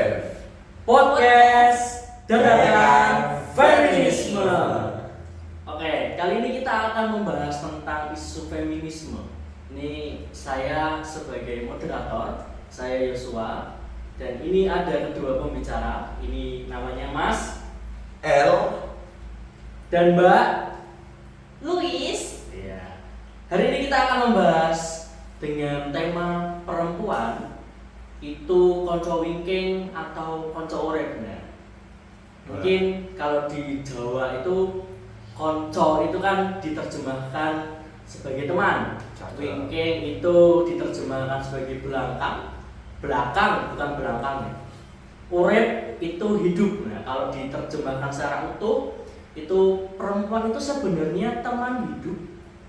PDF Podcast Dadakan Feminisme. Oke, kali ini kita akan membahas tentang isu feminisme. Ini saya sebagai moderator, saya Yosua, dan ini ada kedua pembicara. Ini namanya Mas L dan Mbak Luis. Iya. Hari ini kita akan membahas dengan tema perempuan itu konco wingking atau konco urip. Nah, mungkin kalau di Jawa itu konco itu kan diterjemahkan sebagai teman, wingking itu diterjemahkan sebagai belakang bukan belakang ya. Urip itu hidup. Nah, kalau diterjemahkan secara utuh itu perempuan itu sebenarnya teman hidup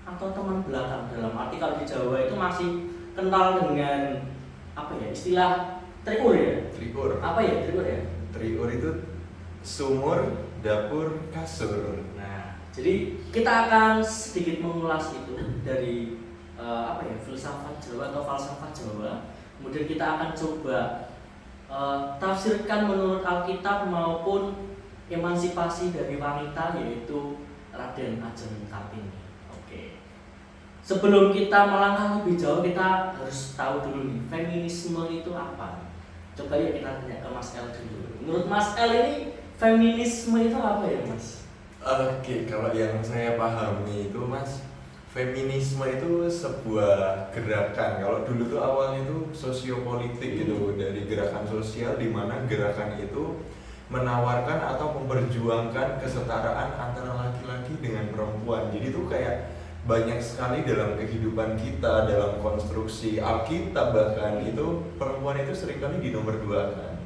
atau teman belakang. Dalam arti kalau di Jawa itu masih kental dengan apa ya, istilah triur ya? Triur. Apa ya triur ya? Triur itu sumur, dapur, kasur. Nah, jadi kita akan sedikit mengulas itu dari apa ya, filsafat Jawa atau falsafah Jawa. Kemudian kita akan coba tafsirkan menurut Alkitab maupun emansipasi dari wanita, yaitu Raden Ajeng Kartini. Oke. Sebelum kita melangkah lebih jauh, kita harus tahu dulu nih, feminisme itu apa? Coba yuk kita tanya ke Mas L dulu. Menurut Mas L ini feminisme itu apa ya, Mas? Oke, kalau yang saya pahami itu Mas, feminisme itu sebuah gerakan. Kalau dulu tuh awalnya itu sosiopolitik gitu, dari gerakan sosial di mana gerakan itu menawarkan atau memperjuangkan kesetaraan antara laki-laki dengan perempuan. Jadi tuh kayak banyak sekali dalam kehidupan kita, dalam konstruksi Alkitab bahkan itu perempuan itu seringkali dinomorduakan.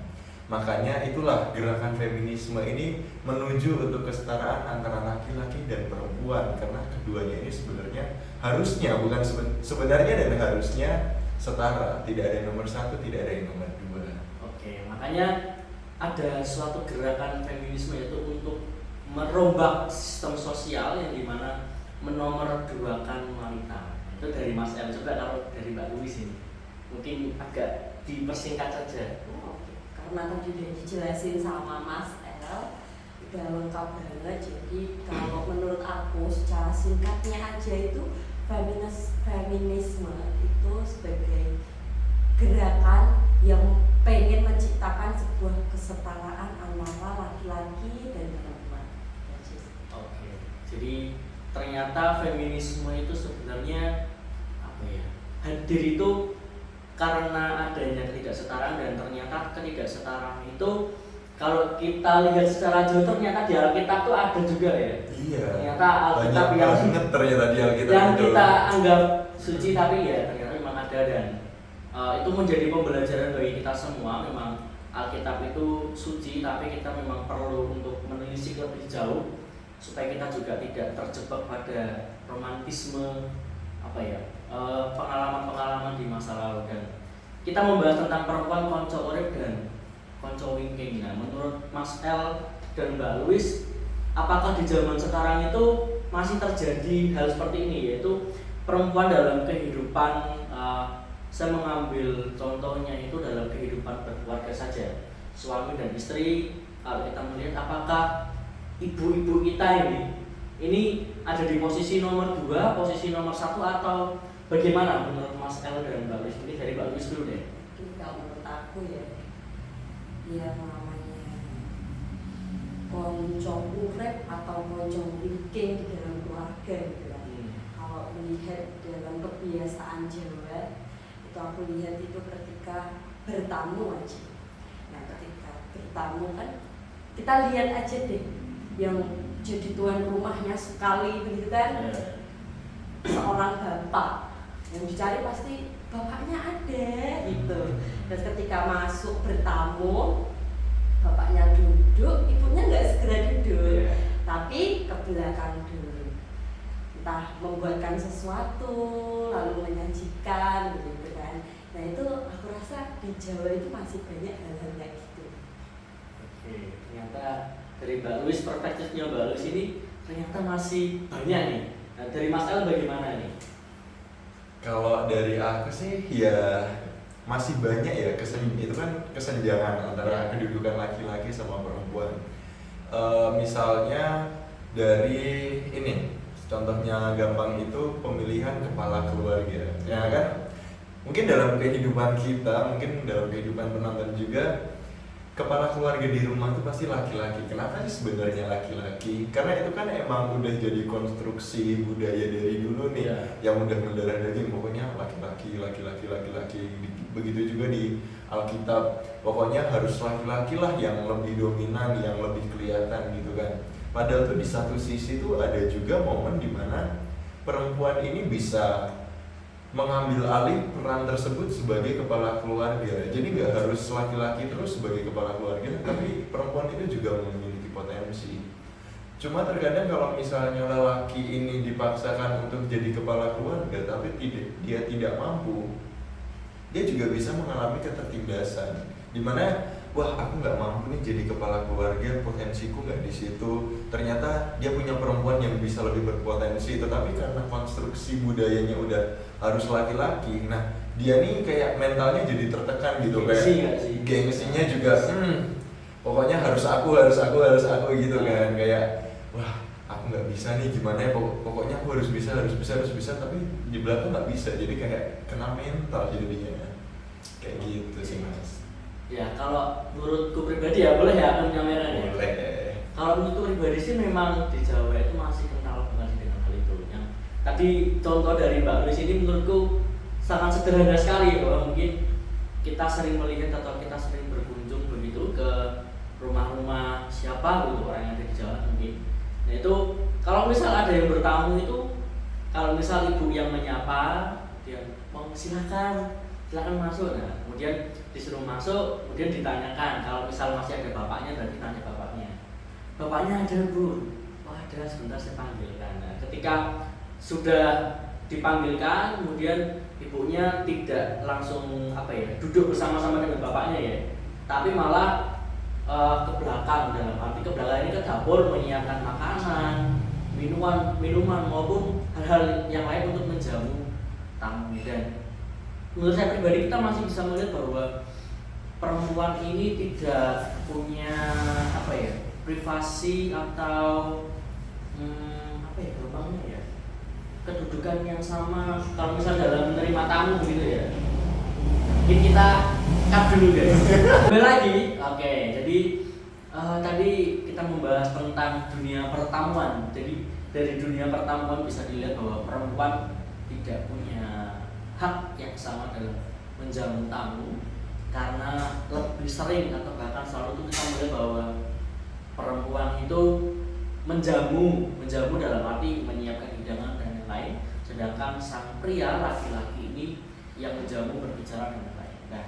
Makanya itulah gerakan feminisme ini menuju untuk kesetaraan antara laki-laki dan perempuan, karena keduanya ini sebenarnya harusnya, bukan sebenarnya dan harusnya setara, tidak ada yang nomor satu, tidak ada yang nomor dua. Oke, makanya ada suatu gerakan feminisme yaitu untuk merombak sistem sosial yang dimana menomorduakan wanita. Itu dari Mas El. Coba kalau dari Mbak Luis ini mungkin agak dipersingkat saja. Karena tadi udah dijelasin sama Mas El, udah lengkap banget. Jadi kalau menurut aku secara singkatnya aja itu feminisme itu sebagai gerakan yang pengen menciptakan sebuah kesetaraan antara laki-laki dan perempuan. Oke. Jadi ternyata feminisme itu sebenarnya apa ya, hadir itu karena adanya ketidaksetaraan, dan ternyata ketidaksetaraan itu kalau kita lihat secara jauh ternyata di Alkitab tuh ada juga ya. Iya. Ternyata Alkitab banyak yang banget ternyata di Alkitab yang itu. kita anggap suci, tapi ya ternyata memang ada, dan itu menjadi pembelajaran bagi kita semua. Memang Alkitab itu suci, tapi kita memang perlu untuk menelisik lebih jauh supaya kita juga tidak terjebak pada romantisme apa ya, pengalaman-pengalaman di masa lalu. Dan kita membahas tentang perempuan konco urip dan konco wingking. Nah, menurut Mas L dan Mbak Luis, apakah di zaman sekarang itu masih terjadi hal seperti ini, yaitu perempuan dalam kehidupan, saya mengambil contohnya itu dalam kehidupan berkeluarga saja, suami dan istri. Kalau kita melihat apakah ibu-ibu kita ini ada di posisi nomor 2, posisi nomor 1, atau bagaimana menurut Mas El dan Mbak Luis? Ini dari Mbak Luis dulu deh. Kalau menurut aku ya namanya konco urip atau konco wingking di dalam keluarga gitu kan. Kalau melihat dalam kebiasaan Jawa itu, aku lihat itu ketika bertamu aja. Nah, ketika bertamu kan kita lihat aja deh yang jadi tuan rumahnya sekali begitu kan, seorang bapak yang dicari pasti bapaknya ada gitu. Dan ketika masuk bertamu, bapaknya duduk, ibunya nggak segera duduk, tapi ke belakang dulu, entah membuatkan sesuatu lalu menyajikan gitu kan. Nah, itu aku rasa di Jawa itu masih banyak hal-hal kayak gitu. Oke, ternyata dari Mbak Luis, perspektifnya Mbak Luis ini ternyata masih banyak nih. Nah, dari Mas El bagaimana nih? Kalau dari aku sih ya masih banyak ya itu kan kesenjangan antara kedudukan laki-laki sama perempuan. Misalnya dari ini contohnya gampang itu pemilihan kepala keluarga, ya kan? Mungkin dalam kehidupan kita, mungkin dalam kehidupan penonton juga, kepala keluarga di rumah itu pasti laki-laki. Kenapa sih sebenarnya laki-laki? Karena itu kan emang udah jadi konstruksi budaya dari dulu nih, yang udah mendarah daging, pokoknya laki-laki. Begitu juga di Alkitab, pokoknya harus laki-laki lah yang lebih dominan, yang lebih kelihatan gitu kan. Padahal tuh di satu sisi tuh ada juga momen dimana perempuan ini bisa mengambil alih peran tersebut sebagai kepala keluarga. Jadi nggak harus laki-laki terus sebagai kepala keluarga, tapi perempuan itu juga memiliki potensi. Cuma terkadang kalau misalnya lelaki ini dipaksakan untuk jadi kepala keluarga, tapi dia tidak mampu, dia juga bisa mengalami ketertindasan. Dimana wah aku nggak mampu nih jadi kepala keluarga, potensiku nggak di situ. Ternyata dia punya perempuan yang bisa lebih berpotensi, tetapi karena konstruksi budayanya udah harus laki-laki, nah dia nih kayak mentalnya jadi tertekan gitu, kayak gengsinya juga pokoknya harus aku gitu kan, kayak wah aku nggak bisa nih gimana ya, pokoknya aku harus bisa, tapi di belakang nggak bisa, jadi kayak kena mental jadinya, kayak gitu sih mas. Ya kalau menurutku pribadi ya boleh ya aku menyampaikan ya. Boleh. Kalau menurutku pribadi sih memang di Jawa itu masih kental banget dengan hal itu. Yang tadi contoh dari Mbak Luis ini menurutku sangat sederhana sekali, bahwa mungkin kita sering melihat atau kita sering berkunjung begitu ke rumah-rumah siapa gitu, orang yang ada di jalan mungkin. Nah itu kalau misal ada yang bertamu itu, kalau misal ibu yang menyapa, dia mau silakan masuk. Nah kemudian disuruh masuk, kemudian ditanyakan, kalau misal masih ada bapaknya berarti tanya bapaknya ada bu, wah ada, sebentar saya panggilkan. Nah ketika sudah dipanggilkan, kemudian ibunya tidak langsung duduk bersama-sama dengan bapaknya ya, tapi malah ke belakang, dalam arti ke belakang ini ke dapur menyiapkan makanan, minuman maupun hal-hal yang lain untuk menjamu tamu. Dan menurut saya pribadi kita masih bisa melihat bahwa perempuan ini tidak punya privasi atau gampangnya ya, kedudukan yang sama kalau misal dalam menerima tamu begitu ya. Mungkin kita cut dulu guys. Kembali lagi. Oke, jadi tadi kita membahas tentang dunia pertamuan. Jadi dari dunia pertamuan bisa dilihat bahwa perempuan tidak punya hak yang sama dalam menjamu tamu, karena lebih sering atau bahkan selalu itu kita melihat bahwa perempuan itu menjamu dalam arti menyiapkan hidangan dan lain-lain, sedangkan sang pria laki-laki ini yang menjamu berbicara dengan lain. Nah,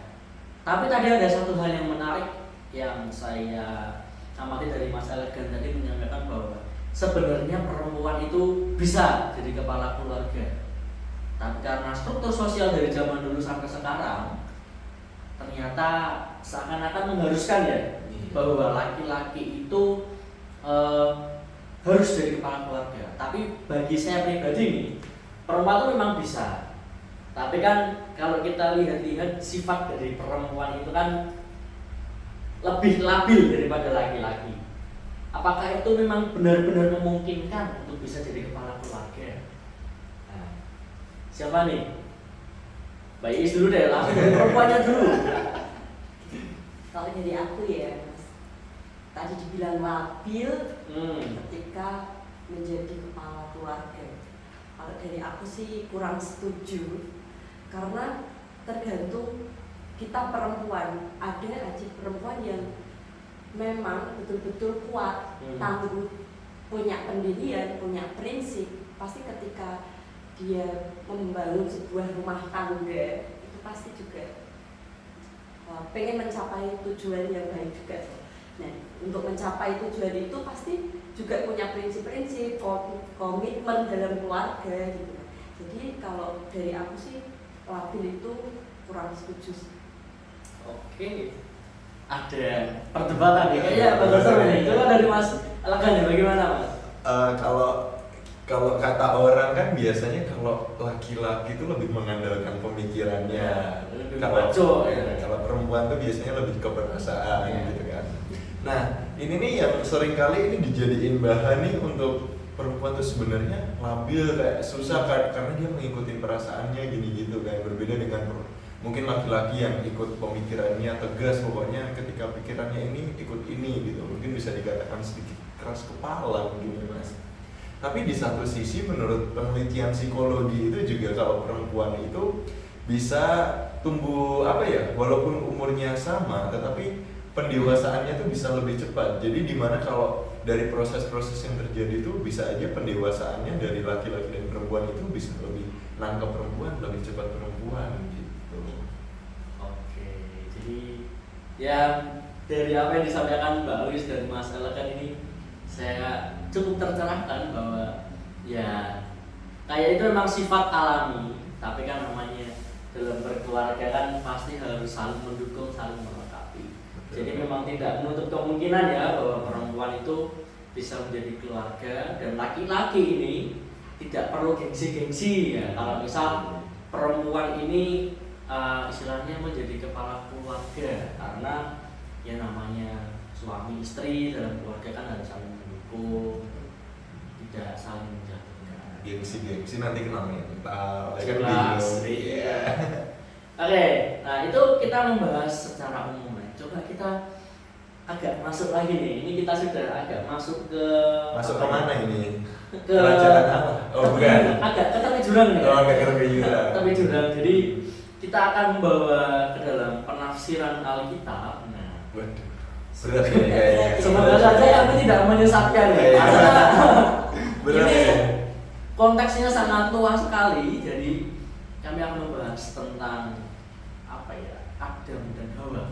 tapi tadi ada satu hal yang menarik yang saya amati dari Mas Elegan tadi, menyampaikan bahwa sebenarnya perempuan itu bisa jadi kepala keluarga. Tapi karena struktur sosial dari zaman dulu sampai sekarang ternyata seakan-akan mengharuskan ya bahwa laki-laki itu harus jadi kepala keluarga. Tapi bagi saya pribadi nih, perempuan itu memang bisa. Tapi kan kalau kita lihat sifat dari perempuan itu kan lebih labil daripada laki-laki. Apakah itu memang benar-benar memungkinkan untuk bisa jadi kepala keluarga? Siapa nih? Mbak Iis dulu deh, langsung dari perempuannya dulu. Kalau dari aku ya, Mas, tadi dibilang labil ketika menjadi kepala keluarga. Kalau dari aku sih kurang setuju, karena tergantung kita perempuan. Ada aja perempuan yang memang betul-betul kuat, tangguh, punya pendirian, punya prinsip. Pasti ketika dia membangun sebuah rumah tangga itu pasti juga pengen mencapai tujuan yang baik juga. Nah, untuk mencapai tujuan itu pasti juga punya prinsip-prinsip, komitmen dalam keluarga gitu. Jadi kalau dari aku sih labil itu kurang setuju. Oke, ada perdebatan ya kayaknya bagus nih. Coba dari Mas Elegan ya, bagaimana Mas? Kalau kalau kata orang kan biasanya kalau laki-laki itu lebih mengandalkan pemikirannya, lebih kalau maco, ya. kalau perempuan tuh biasanya lebih ke perasaan Ya. gitu kan. Nah ini nih yang sering kali ini dijadiin bahan nih untuk perempuan tuh sebenarnya labil, kayak susah kan karena dia mengikuti perasaannya gini gitu kan, berbeda dengan mungkin laki-laki yang ikut pemikirannya tegas, pokoknya ketika pikirannya ini ikut ini gitu, mungkin bisa dikatakan sedikit keras kepala mungkin mas. Tapi di satu sisi menurut penelitian psikologi itu juga kalau perempuan itu bisa tumbuh apa ya, walaupun umurnya sama tetapi pendewasaannya tuh bisa lebih cepat. Jadi dimana kalau dari proses-proses yang terjadi itu bisa aja pendewasaannya dari laki-laki dan perempuan itu bisa lebih nangkep perempuan, lebih cepat perempuan gitu. Oke, jadi ya dari apa yang disampaikan Mbak Louis dan Mas Elegan ini saya cukup tercerahkan bahwa ya kayak itu memang sifat alami, tapi kan namanya dalam berkeluarga kan pasti harus saling mendukung, saling melengkapi. Jadi memang tidak menutup kemungkinan ya bahwa perempuan itu bisa menjadi keluarga, dan laki-laki ini tidak perlu gengsi-gengsi ya. Kalau misal perempuan ini istilahnya menjadi kepala keluarga, karena ya namanya suami istri dalam keluarga kan harus saling mendukung, tidak saling menjatuhkan. Gengsi nanti kena mental, ya kan Jelas, gitu. iya. Oke, nah itu kita membahas secara umum. Coba kita agak masuk lagi nih. Ini kita sudah agak masuk ke mana ini? Ke Kerajaan Allah. Oh bukan. Agak ke tepi jurang nih. Oh agak ke jurang. Tepi jurang. Jadi kita akan membawa ke dalam penafsiran Alkitab. Nah, Waduh, berat ya kayaknya. semoga saja kami tidak menyesatkan ya. Iya. Karena Berat ini ya. konteksnya sangat luas sekali. Jadi kami akan membahas tentang apa ya, Adam dan Hawa.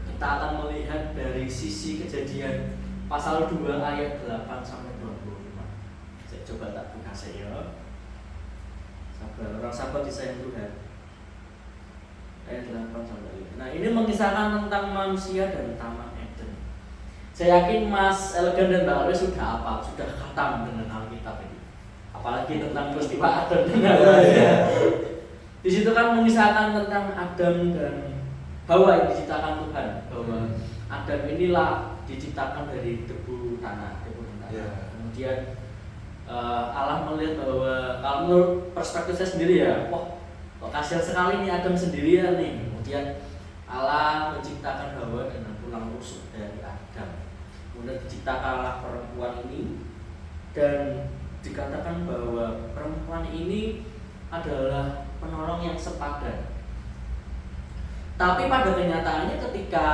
Kita akan melihat dari sisi Kejadian pasal 2 ayat 8 sampai 25. Saya coba tak buka saya. Sabar, orang sabar disayang Tuhan. Ayat 8 sampai 5. Nah, ini mengisahkan tentang manusia dan taman Eden. Saya yakin Mas Elegan dan Mbak Louis sudah apa? Sudah khatam dengan Alkitab ini. Apalagi tentang peristiwa Adam dan Hawa. Di situ kan mengisahkan tentang Adam dan Hawa yang diciptakan Tuhan, bahwa Adam inilah diciptakan dari debu tanah. Yeah. Kemudian Allah melihat bahwa kalau menurut perspektif saya sendiri ya, wah kok kasihan sekali nih Adam sendirian nih. Kemudian Allah menciptakan Hawa dengan tulang rusuk dari Adam. Kemudian diciptakanlah perempuan ini, dan dikatakan bahwa perempuan ini adalah penolong yang sepadan. Tapi pada kenyataannya ketika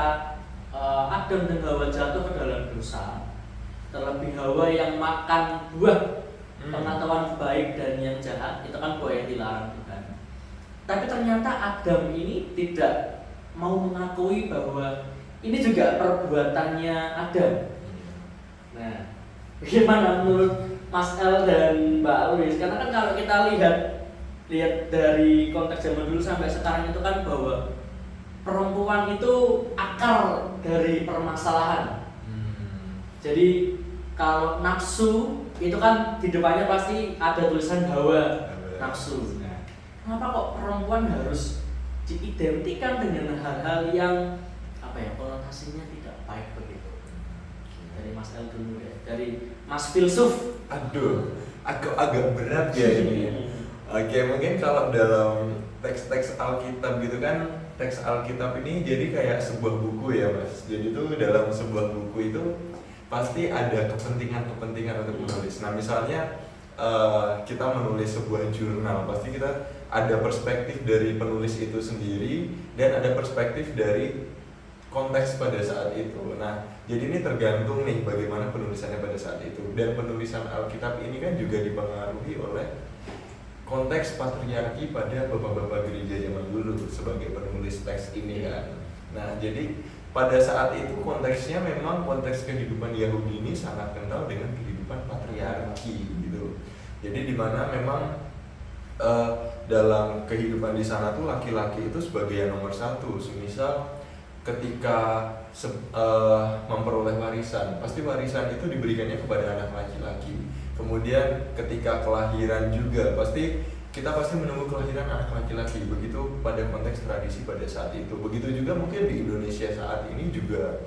Adam dan Hawa jatuh ke dalam dosa, terlebih Hawa yang makan buah pengetahuan baik dan yang jahat, itu kan buah yang dilarang Tuhan. Tapi ternyata Adam ini tidak mau mengakui bahwa ini juga perbuatannya Adam. Nah, bagaimana menurut Mas El dan Mbak Louis? Karena kan kalau kita lihat dari konteks zaman dulu sampai sekarang itu kan bahwa perempuan itu akar dari permasalahan. Jadi kalau nafsu itu kan di depannya pasti ada tulisan Hawa, nafsu. Nah, kenapa kok perempuan harus diidentikan dengan hal-hal yang apa ya, konotasinya tidak baik begitu? Dari Mas El dulu ya, dari Mas Filsuf. Aduh, agak berat ya ini. Oke, mungkin kalau dalam teks-teks Alkitab gitu kan, teks Alkitab ini jadi kayak sebuah buku ya mas. Jadi itu dalam sebuah buku itu pasti ada kepentingan untuk menulis. Nah misalnya kita menulis sebuah jurnal, pasti kita ada perspektif dari penulis itu sendiri dan ada perspektif dari konteks pada saat itu. Nah jadi ini tergantung nih bagaimana penulisannya pada saat itu. Dan penulisan Alkitab ini kan juga dipengaruhi oleh konteks patriarki pada bapak-bapak gereja zaman dulu sebagai penulis teks ini kan. Nah jadi pada saat itu konteksnya memang konteks kehidupan Yahudi ini sangat kental dengan kehidupan patriarki gitu. Jadi dimana memang dalam kehidupan di sana tuh laki-laki itu sebagai yang nomor satu. Semisal ketika memperoleh warisan, pasti warisan itu diberikannya kepada anak laki-laki. Kemudian ketika kelahiran juga pasti kita menunggu kelahiran anak laki-laki. Begitu pada konteks tradisi pada saat itu. Begitu juga mungkin di Indonesia saat ini juga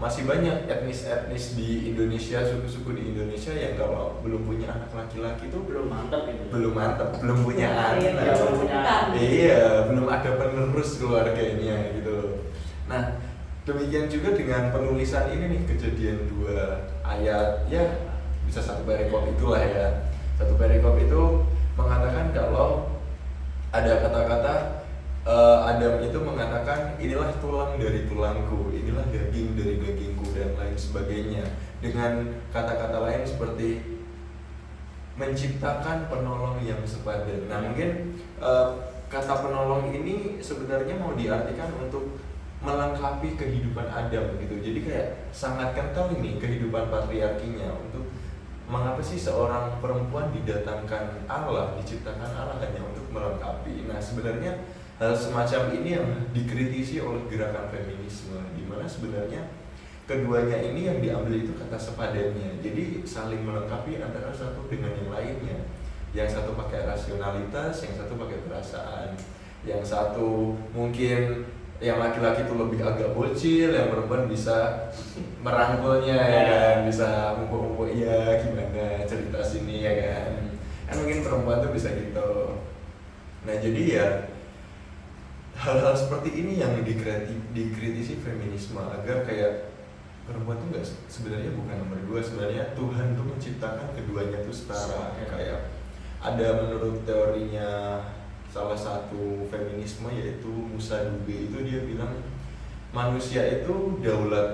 masih banyak etnis-etnis di Indonesia, suku-suku di Indonesia yang kalau belum punya anak laki-laki itu belum mantap gitu. Belum punya anak. Iya, belum punya anak. Iya, belum ada penerus keluarganya gitu. Nah, demikian juga dengan penulisan ini nih, kejadian 2 ayat, ya bisa 1 perikop itulah ya. 1 perikop itu mengatakan kalau ada kata-kata Adam itu mengatakan inilah tulang dari tulangku, inilah daging dari dagingku dan lain sebagainya. Dengan kata-kata lain seperti menciptakan penolong yang sepadan. Nah mungkin kata penolong ini sebenarnya mau diartikan untuk melengkapi kehidupan Adam gitu. Jadi kayak sangat kental ini kehidupan patriarkinya untuk mengapa sih seorang perempuan didatangkan Allah, diciptakan Allah hanya untuk melengkapi. Nah sebenarnya hal semacam ini yang dikritisi oleh gerakan feminisme, di mana sebenarnya keduanya ini yang diambil itu kata sepadannya. Jadi saling melengkapi antara satu dengan yang lainnya. Yang satu pakai rasionalitas, yang satu pakai perasaan. Yang satu mungkin yang laki-laki itu lebih agak bocil, yang perempuan bisa merangkulnya ya kan, bisa mumpuk-mumpuk ya gimana cerita sini ya kan. Kan mungkin perempuan tuh bisa gitu. Nah jadi ya hal-hal seperti ini yang dikritisi feminisme agar kayak perempuan tuh nggak, sebenarnya bukan nomor 2, sebenarnya Tuhan tuh menciptakan keduanya tuh setara. Kayak ada menurut teorinya salah satu feminisme yaitu Musa Dube, itu dia bilang manusia itu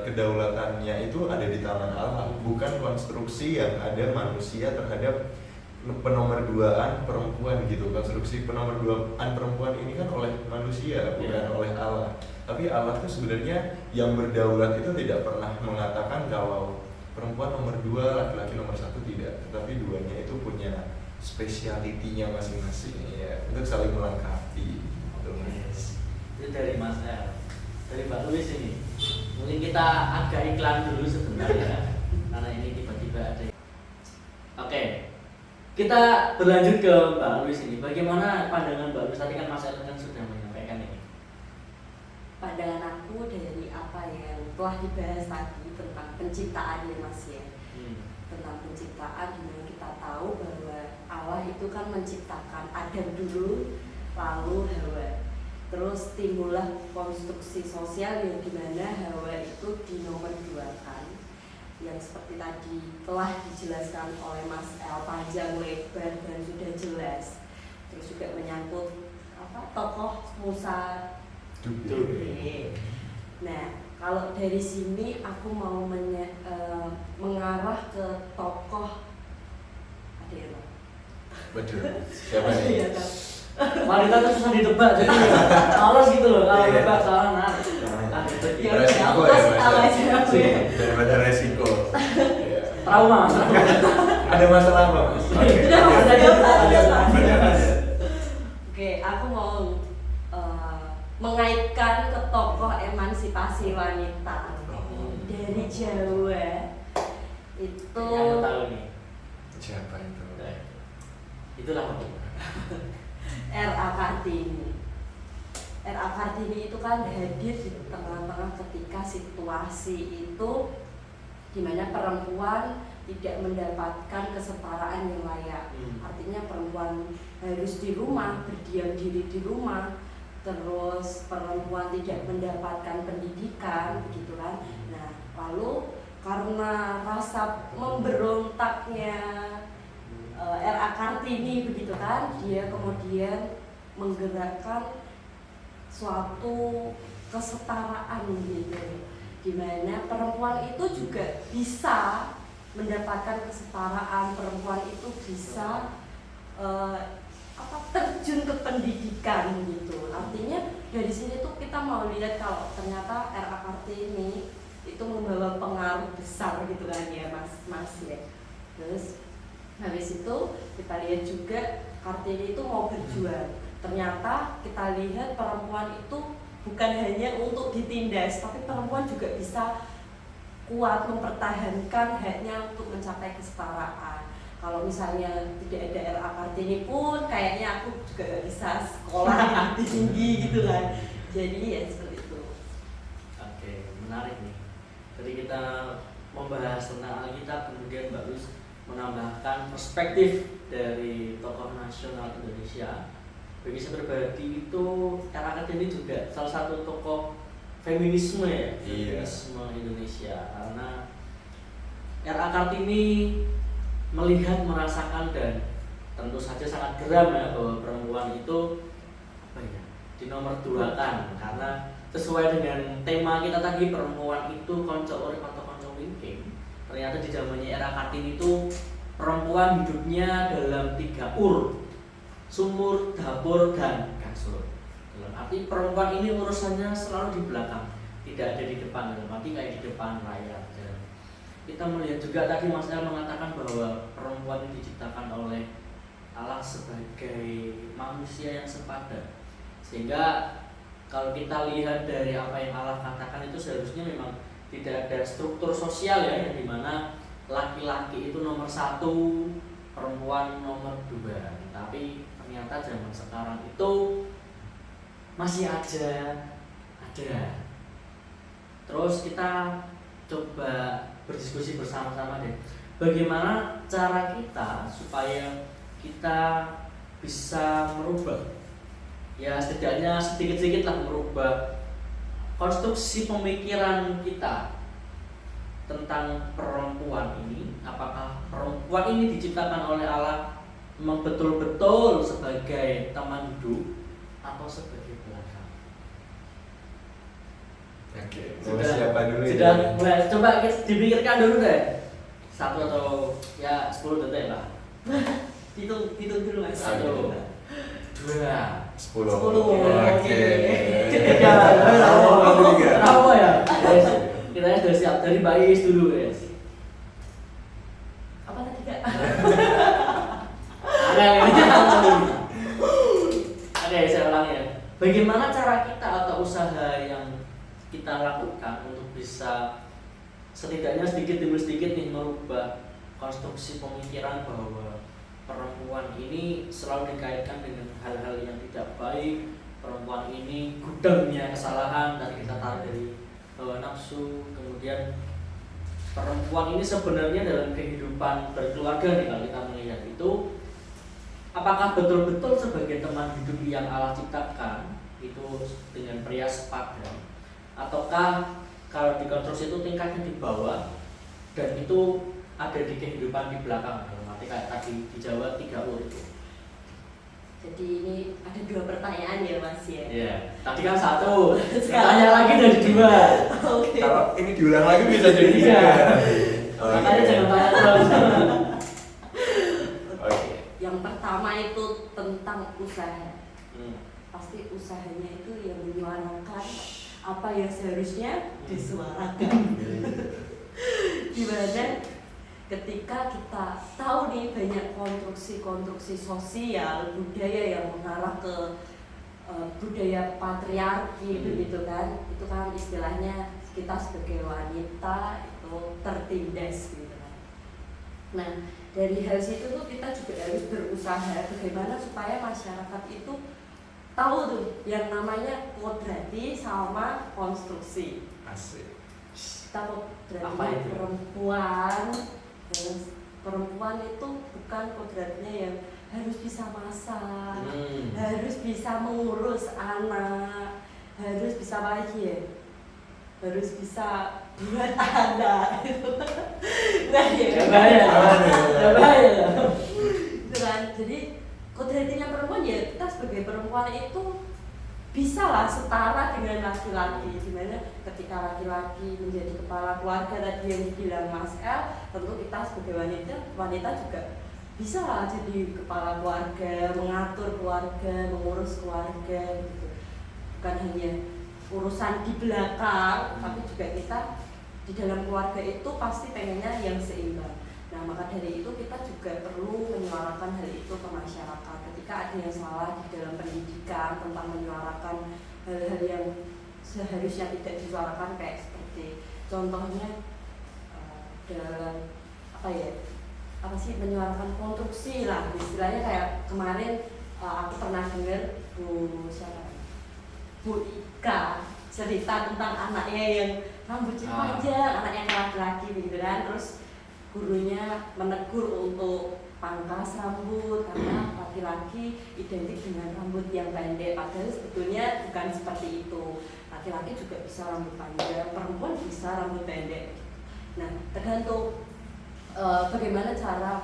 kedaulatannya itu ada di tangan Allah, bukan konstruksi yang ada manusia terhadap penomor-duaan perempuan gitu. Konstruksi penomor-duaan perempuan ini kan oleh manusia, bukan oleh Allah. Tapi Allah tuh sebenarnya yang berdaulat itu tidak pernah mengatakan kalau perempuan nomor 2, laki-laki nomor 1, tidak. Tetapi duanya itu punya spesialitinya masing-masing ya, untuk saling melengkapi. Itu dari Mas El. Dari Mbak Luis ini. Mungkin kita agak iklan dulu sebentar ya. Karena ini tiba-tiba ada. Oke. Kita berlanjut ke Mbak Luis ini. Bagaimana pandangan Mbak Luis? Tadi kan Mas El kan sudah menyampaikan ini. Pandangan aku dari apa yang telah dibahas tadi tentang penciptaan ya Mas ya. Tentang penciptaan, dimana kita tahu bahwa Allah itu kan menciptakan Adam dulu, lalu Hawa. Terus timbullah konstruksi sosial yang dimana Hawa itu dinomor-duakan, yang seperti tadi telah dijelaskan oleh Mas El panjang lebar dan sudah jelas. Terus juga menyangkut tokoh Musa Dube. Nah, kalau dari sini aku mau mengarah ke tokoh Adela. Betul. Siapa nih? Wanita tuh susah ditebak, jadi males gitu loh kalau tebak salah nah. Ya aku kasih tahu aja aku ya. Daripada resiko. Trauma. Ada masalah apa Mas? Oke, aku mau mengaitkan ke tokoh emansipasi wanita dari Jawa itu. Aku tahu nih. Siapa itu? Itulah aku. R.A. Kartini. R.A. Kartini itu kan hadir di tengah-tengah ketika situasi itu di mana perempuan tidak mendapatkan kesetaraan yang layak. Artinya perempuan harus di rumah, berdiam diri di rumah, terus perempuan tidak mendapatkan pendidikan, begitu kan. Nah, lalu karena rasa memberontaknya R.A. Kartini begitu kan, dia kemudian menggerakkan suatu kesetaraan gitu, dimana perempuan itu juga bisa mendapatkan kesetaraan, perempuan itu bisa terjun ke pendidikan gitu. Artinya dari sini tuh kita mau lihat kalau ternyata R.A. Kartini itu membawa pengaruh besar gitu kan ya Mas ya. Terus habis itu kita lihat juga Kartini itu mau berjuang. Ternyata kita lihat perempuan itu bukan hanya untuk ditindas, tapi perempuan juga bisa kuat mempertahankan haknya untuk mencapai kesetaraan. Kalau misalnya tidak ada RA Kartini pun kayaknya aku juga gak bisa sekolah yang tinggi gitu kan. Jadi ya seperti itu. Oke, menarik nih. Jadi kita membahas tentang Alkitab, kemudian Mbak Luz menambahkan perspektif dari tokoh nasional Indonesia. Bagi saya pribadi itu RA Kartini juga salah satu tokoh feminisme ya, feminisme Indonesia, karena RA Kartini melihat, merasakan dan tentu saja sangat geram ya bahwa perempuan itu apa ya, dinomorduakan, karena sesuai dengan tema kita tadi, perempuan itu konco urip atau konco wingking. Ternyata di zamannya RA Kartini itu perempuan hidupnya dalam 3 sumur, dapur, dan kasur. Dalam arti perempuan ini urusannya selalu di belakang, tidak ada di depan, dalam arti kayak di depan layar. Dan kita melihat juga tadi Mas El mengatakan bahwa perempuan ini diciptakan oleh Allah sebagai manusia yang sepadan. Sehingga kalau kita lihat dari apa yang Allah katakan itu seharusnya memang tidak ada struktur sosial ya, yang dimana laki-laki itu nomor 1, perempuan nomor 2. Tapi ternyata zaman sekarang itu masih ada. Terus kita coba berdiskusi bersama-sama deh, bagaimana cara kita supaya kita bisa merubah, ya setidaknya sedikit-sedikit lah merubah konstruksi pemikiran kita tentang perempuan ini. Apakah perempuan ini diciptakan oleh Allah memang betul-betul sebagai teman hidup atau sebagai belakang? Oke, siapa dulu sudah ya? mulai, coba dipikirkan dulu deh, 1 atau ya 10 detik lah. Hitung dulu Mas. 1, 2, 10. 10. Oke. Kenapa ya? Kita sudah siap dari Mbak Iis dulu guys. Apa tadi Kak? Oke, saya ulangi ya. Bagaimana cara kita atau usaha yang kita lakukan untuk bisa setidaknya sedikit demi sedikit nih merubah konstruksi pemikiran bahwa perempuan ini selalu dikaitkan dengan hal-hal yang tidak baik, perempuan ini gudangnya kesalahan, dan kita tarik dari hawa nafsu. Kemudian perempuan ini sebenarnya dalam kehidupan berkeluarga nih, kalau kita melihat itu, apakah betul-betul sebagai teman hidup yang Allah ciptakan itu dengan pria sepadan, ataukah kalau dikonstruksi itu tingkatnya di bawah dan itu ada di kehidupan di belakang, berarti kayak tadi di Jawa 3 itu. Jadi ini ada 2 pertanyaan ya Mas ya. Iya, tadi kan 1, tanya lagi dari 2. Oke. Kalau ini diulang lagi bisa jadi 3. Makanya jangan tanya terus. Oke. Yang pertama itu tentang usaha. Hmm. Pasti usahanya itu yang menyuarakan apa yang seharusnya disuarakan. Dimana ketika kita tahu nih banyak konstruksi sosial budaya yang mengarah ke budaya patriarki begitu kan, itu kan istilahnya kita sebagai wanita itu tertindas gitu kan. Nah dari hal situ tuh kita juga harus berusaha bagaimana supaya masyarakat itu tahu tuh yang namanya kodrati sama konstruksi. Asik. Kita kodratnya Apa itu? perempuan itu bukan kodratnya yang harus bisa masak, Hmm. harus bisa mengurus anak, harus bisa apa lagi ya? Harus bisa buat anak gitu. Nah ya. Bahaya. Gitu kan. Jadi kodratnya perempuan ya kita sebagai perempuan itu bisa lah setara dengan laki-laki, dimana ketika laki-laki menjadi kepala keluarga tadi yang dibilang Mas El, tentu kita sebagai wanita juga bisa lah jadi kepala keluarga, mengatur keluarga, mengurus keluarga gitu. Bukan hanya urusan di belakang, tapi juga kita di dalam keluarga itu pasti pengennya yang seimbang. Nah maka dari itu kita juga perlu menyuarakan hal itu ke masyarakat. Ketika ada yang salah di dalam pendidikan tentang menyuarakan hal-hal yang seharusnya tidak disuarakan, kayak seperti contohnya dalam menyuarakan konstruksi lah istilahnya. Kayak kemarin aku pernah dengar Bu Ika cerita tentang anaknya yang rambutnya panjang, anaknya laki-laki gitu kan, terus gurunya menegur untuk pangkas rambut karena laki-laki identik dengan rambut yang pendek, padahal sebetulnya bukan seperti itu. Laki-laki juga bisa rambut panjang, perempuan bisa rambut pendek. Nah, tergantung bagaimana cara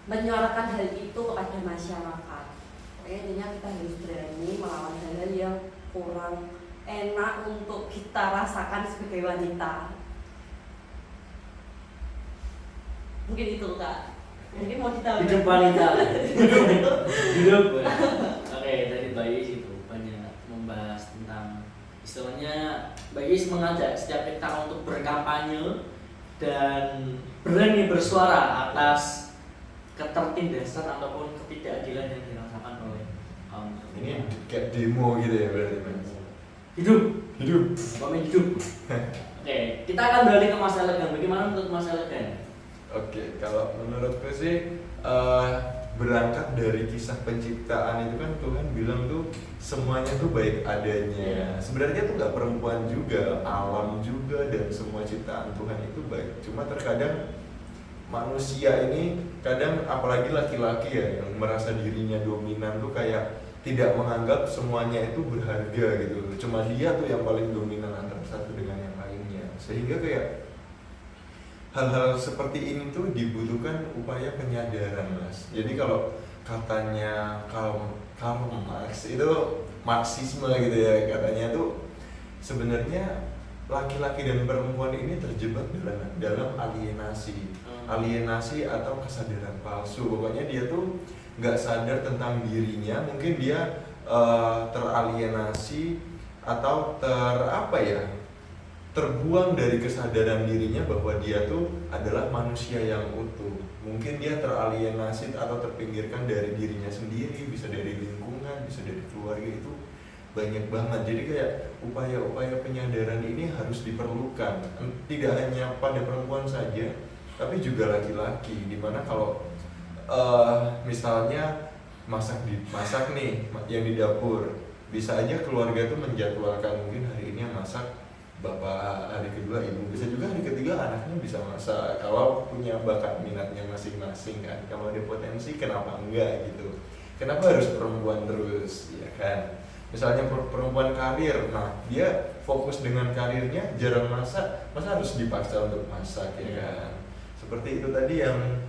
menyuarakan hal itu kepada masyarakat. Pokoknya intinya kita harus berani melawan hal-hal yang kurang enak untuk kita rasakan sebagai wanita. Mungkin itu Kak. Mungkin mau ditambah. Hidup wanita. Hidup. Oke, dari Mbak Yis itu banyak membahas tentang istilahnya Mbak Yis mengajak setiap kita untuk berkampanye dan berani bersuara atas ketertindasan ataupun ketidakadilan yang dirasakan oleh ini kayak demo gitu ya berarti Mas. Hidup Oke, kita akan beralih ke Mas Elegan. Bagaimana menurut Mas Elegan? kalau menurutku sih berangkat dari kisah penciptaan itu kan Tuhan bilang tuh semuanya tuh baik adanya. Sebenarnya tuh nggak perempuan juga, alam juga, dan semua ciptaan Tuhan itu baik. Cuma terkadang manusia ini kadang apalagi laki-laki ya yang merasa dirinya dominan tuh kayak tidak menganggap semuanya itu berharga gitu. Cuma dia tuh yang paling dominan antara satu dengan yang lainnya. Sehingga kayak hal-hal seperti ini tuh dibutuhkan upaya penyadaran, Mas. Jadi kalau katanya Karl Marx itu Marxisme gitu ya, katanya tuh sebenarnya laki-laki dan perempuan ini terjebak dalam alienasi atau kesadaran palsu. Pokoknya dia tuh nggak sadar tentang dirinya, mungkin dia teralienasi atau terbuang dari kesadaran dirinya bahwa dia tuh adalah manusia yang utuh. Mungkin dia teralienasi atau terpinggirkan dari dirinya sendiri, bisa dari lingkungan, bisa dari keluarga, itu banyak banget. Jadi kayak upaya-upaya penyadaran ini harus diperlukan, tidak hanya pada perempuan saja, tapi juga laki-laki. Dimana kalau misalnya masak nih yang di dapur, bisa aja keluarga tuh menjadwalkan, mungkin hari ini yang masak bapak, hari kedua ibu, bisa juga hari ketiga anaknya bisa masak kalau punya bakat minatnya masing-masing kan. Kalau ada potensi kenapa enggak gitu, kenapa harus perempuan terus ya kan. Misalnya perempuan karir, nah dia fokus dengan karirnya, jarang masak, masa harus dipaksa untuk masak ya kan. Seperti itu tadi yang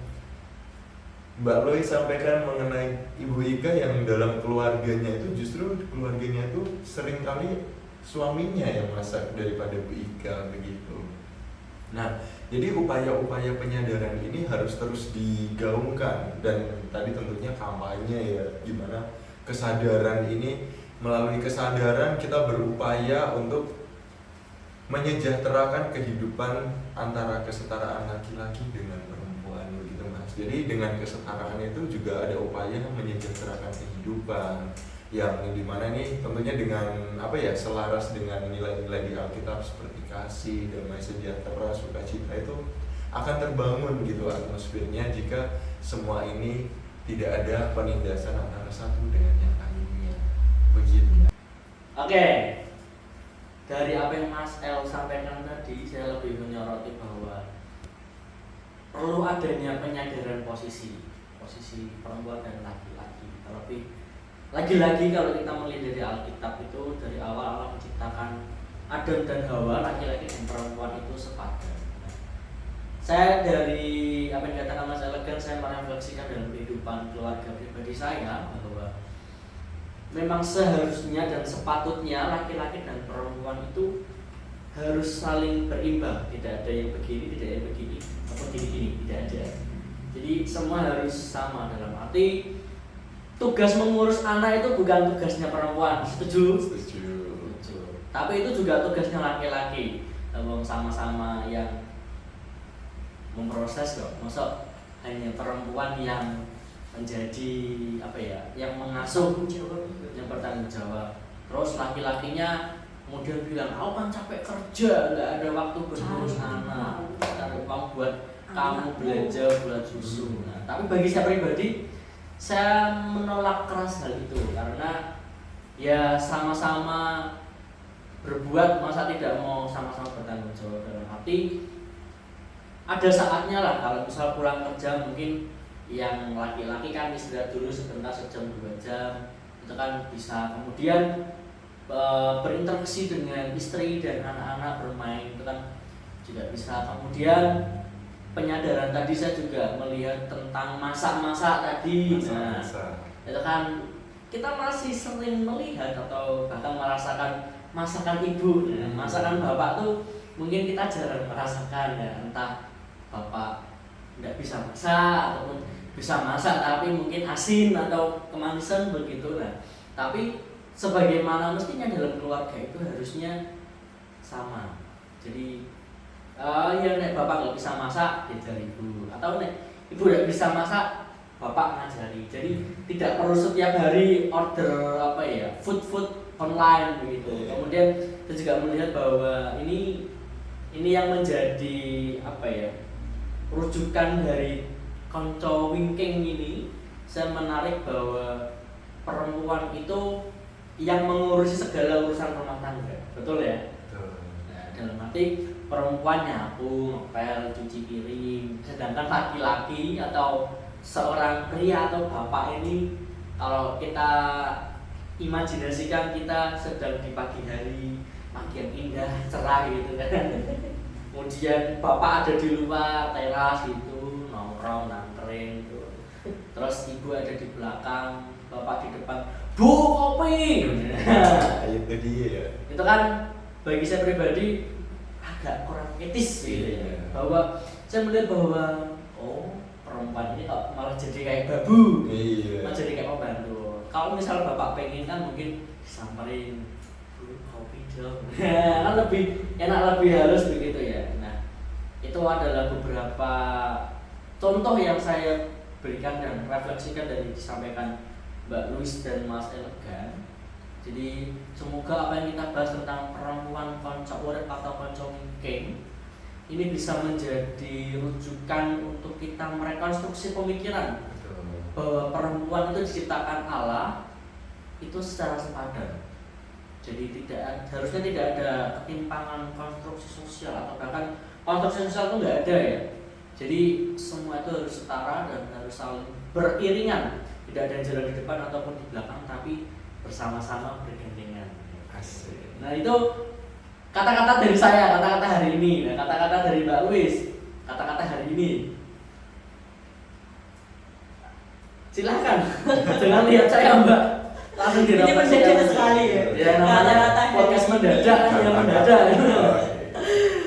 Mbak Loy sampaikan mengenai Ibu Ika yang dalam keluarganya itu justru keluarganya itu seringkali suaminya yang masak daripada Bu Ika begitu. Nah, jadi upaya-upaya penyadaran ini harus terus digaungkan, dan tadi tentunya kampanye ya, gimana kesadaran ini, melalui kesadaran kita berupaya untuk menyejahterakan kehidupan antara kesetaraan laki-laki dengan perempuan begitu Mas. Jadi dengan kesetaraan itu juga ada upaya menyejahterakan kehidupan yang dimana ini tentunya dengan selaras dengan nilai-nilai di Alkitab seperti kasih, damai sejahtera, sukacita, itu akan terbangun gitu atmosfernya jika semua ini tidak ada penindasan antara satu dengan yang lainnya begitu. Oke. Dari apa yang Mas El sampaikan tadi, saya lebih menyoroti bahwa perlu adanya penyadaran posisi perempuan dan laki-laki. Terlebih lagi-lagi kalau kita melihat dari Alkitab itu, dari awal Allah menciptakan Adam dan Hawa, laki-laki dan perempuan itu sepadan. Saya dari apa yang dikatakan Mas Elegan, saya merefleksikan dalam kehidupan keluarga pribadi saya bahwa memang seharusnya dan sepatutnya laki-laki dan perempuan itu harus saling berimbang. Tidak ada yang begini, tidak ada yang begini, atau gini-gini, tidak ada. Jadi semua harus sama, dalam arti tugas mengurus anak itu bukan tugasnya perempuan, setuju? Setuju. Tapi itu juga tugasnya laki-laki. Sama-sama yang memproses kok. Masa hanya perempuan yang menjadi yang mengasuh, yang bertanggung jawab. Terus laki-lakinya kemudian bilang, aku kan capek kerja, nggak ada waktu berurus anak, cari uang buat kamu belanja buat susu. Nah, tapi bagi saya pribadi, saya menolak keras hal itu karena ya sama-sama berbuat, masa tidak mau sama-sama bertanggung jawab. Dalam arti ada saatnya lah kalau misal pulang kerja mungkin yang laki-laki kan istirahat dulu sebentar, sejam 2 jam, itu kan bisa kemudian berinteraksi dengan istri dan anak-anak, bermain, itu kan juga bisa. Kemudian penyadaran tadi saya juga melihat tentang masak-masak tadi. Nah, itu kan kita masih sering melihat atau bahkan merasakan masakan ibu. Nah, masakan bapak tuh mungkin kita jarang merasakan ya, entah bapak nggak bisa masak ataupun bisa masak tapi mungkin asin atau kemanisan begitu. Nah, tapi sebagaimana mestinya dalam keluarga itu harusnya sama. Jadi ya nek bapak nggak bisa masak diajari ibu, atau nek ibu nggak bisa masak bapak ngajari. Jadi tidak perlu setiap hari order food online begitu. Kemudian saya juga melihat bahwa ini yang menjadi rujukan dari konco wingking ini. Saya menarik bahwa perempuan itu yang mengurusi segala urusan rumah tangga, betul ya? Betul. Nah, dalam arti perempuan nyapu, ngepel, cuci piring, sedangkan laki-laki atau seorang pria atau bapak ini, kalau kita imajinasikan kita sedang di pagi hari, pagi yang indah, cerah gitu kan. Kemudian bapak ada di luar teras gitu, nongkrong, nganterin gitu. Terus ibu ada di belakang, bapak di depan, bu kopi. Itu dia ya. Itu kan bagi saya pribadi agak kurang etis gitu ya. Bahwa saya melihat bahwa perempuan ini kok malah jadi kayak babu, malah jadi kayak pembantu. Kalau misal bapak pengen kan mungkin disamperin, bu kopi dong. Kan lebih enak, lebih halus begitu ya. Nah, itu adalah beberapa contoh yang saya berikan dan refleksikan dari disampaikan Mbak Louis dan Mas Elegan. Jadi semoga apa yang kita bahas tentang perempuan konco urip atau konco wingking ini bisa menjadi rujukan untuk kita merekonstruksi pemikiran bahwa perempuan itu diciptakan Allah itu secara sepadan. Jadi harusnya tidak ada ketimpangan konstruksi sosial atau bahkan konstruksi sosial itu nggak ada ya. Jadi semua itu harus setara dan harus saling beriringan. Tidak ada yang jalan di depan ataupun di belakang, tapi bersama-sama bergandengan. Asik. Nah itu kata-kata dari saya, kata-kata hari ini. Nah kata-kata dari Mbak Louis, kata-kata hari ini. Silahkan, jangan lihat saya Mbak. Langsung Ini mendadak sekali ya. Ya namanya podcast mendadak kan yang mendadak.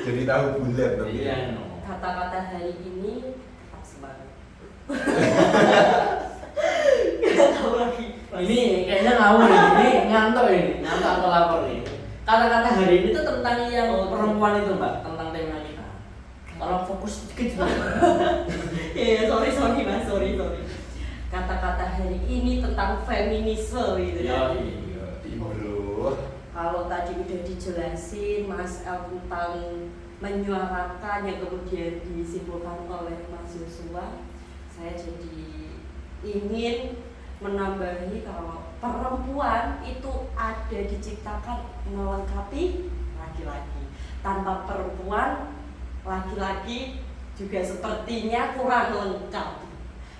Jadi tahu bulat tapi. Iya. Kata-kata hari ini tetap semangat. Tahu lagi. Ini kayaknya ngawur ini ngantuk atau lapar nih. Kata-kata hari ini tuh tentang yang perempuan itu Mbak, tentang tema kita. Tolong fokus sedikit. Ya, sorry Mas, sorry. Kata-kata hari ini tentang feminisme gitu ya. Bro. Kalau tadi udah dijelasin Mas El tentang menyuarakan yang kemudian disimpulkan oleh Mas Yosua, saya jadi ingin menambahi kalau perempuan itu ada diciptakan melengkapi laki-laki. Tanpa perempuan, laki-laki juga sepertinya kurang lengkap.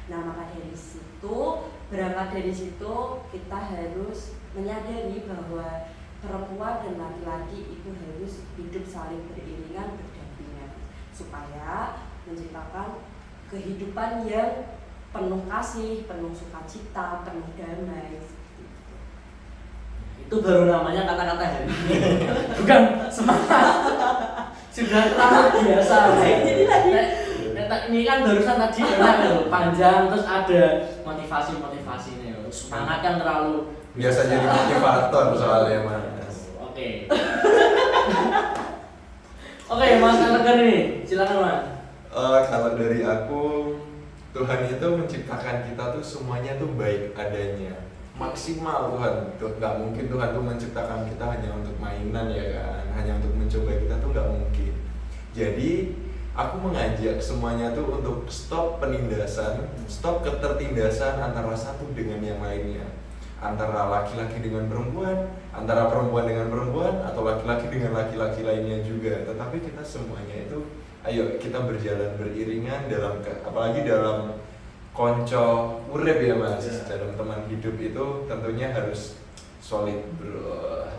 Nah, maka dari situ, berangkat dari situ kita harus menyadari bahwa perempuan dan laki-laki itu harus hidup saling beriringan, berdampingan supaya menciptakan kehidupan yang penuh kasih, penuh sukacita, penuh damai. Itu baru namanya kata-kata hari ini. Bukan semangat. Sudah terlalu biasa. Ini kan barusan tadi panjang terus ada motivasi-motivasinya. Semangat kan terlalu biasa jadi motivator soalnya Mas. Oke. Oke, Mas Elegan nih, silakan Mas. Kalau dari aku, Tuhan itu menciptakan kita tuh semuanya tuh baik adanya. maksimal Tuhan. Tuh nggak mungkin Tuhan tuh menciptakan kita hanya untuk mainan ya kan, hanya untuk mencoba kita tuh nggak mungkin. Jadi aku mengajak semuanya tuh untuk stop penindasan, stop ketertindasan antara satu dengan yang lainnya, antara laki-laki dengan perempuan, antara perempuan dengan perempuan, atau laki-laki dengan laki-laki lainnya juga. Tetapi kita semuanya itu, ayo kita berjalan beriringan dalam, apalagi dalam konco urip ya mas, dalam teman hidup itu tentunya harus solid bro.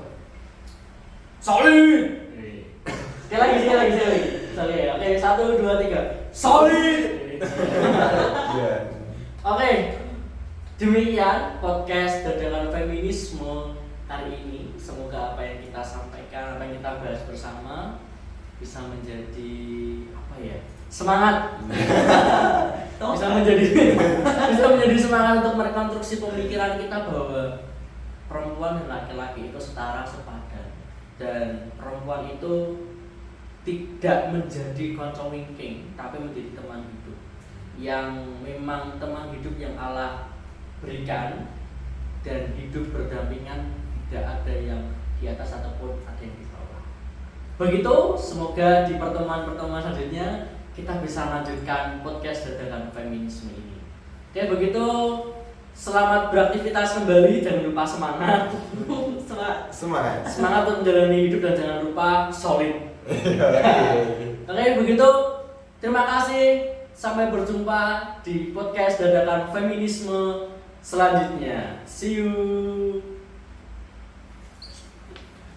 Solid. Sekali lagi. Solid. Oke, 1, 2, 3. Solid. Iya. Oke. Demikian podcast Dagangan Feminisme hari ini. Semoga apa yang kita sampaikan, apa yang kita bahas bersama bisa menjadi apa ya? Semangat. bisa menjadi semangat untuk merekonstruksi pemikiran kita bahwa perempuan dan laki-laki itu setara, sepadan, dan perempuan itu tidak menjadi konco wingking tapi menjadi teman hidup yang memang teman hidup yang Allah berikan, dan hidup berdampingan, tidak ada yang di atas ataupun ada yang di bawah. Begitu, semoga di pertemuan-pertemuan selanjutnya kita bisa lanjutkan podcast Dagangan Feminisme ini. Oke, begitu, selamat beraktivitas kembali, jangan lupa semangat. Semangat untuk menjalani hidup dan jangan lupa solid. Oke, begitu, terima kasih, sampai berjumpa di podcast Dagangan Feminisme selanjutnya. See you.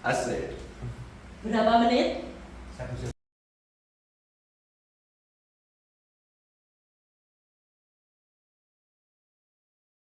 Asik. Berapa menit? 1 jam.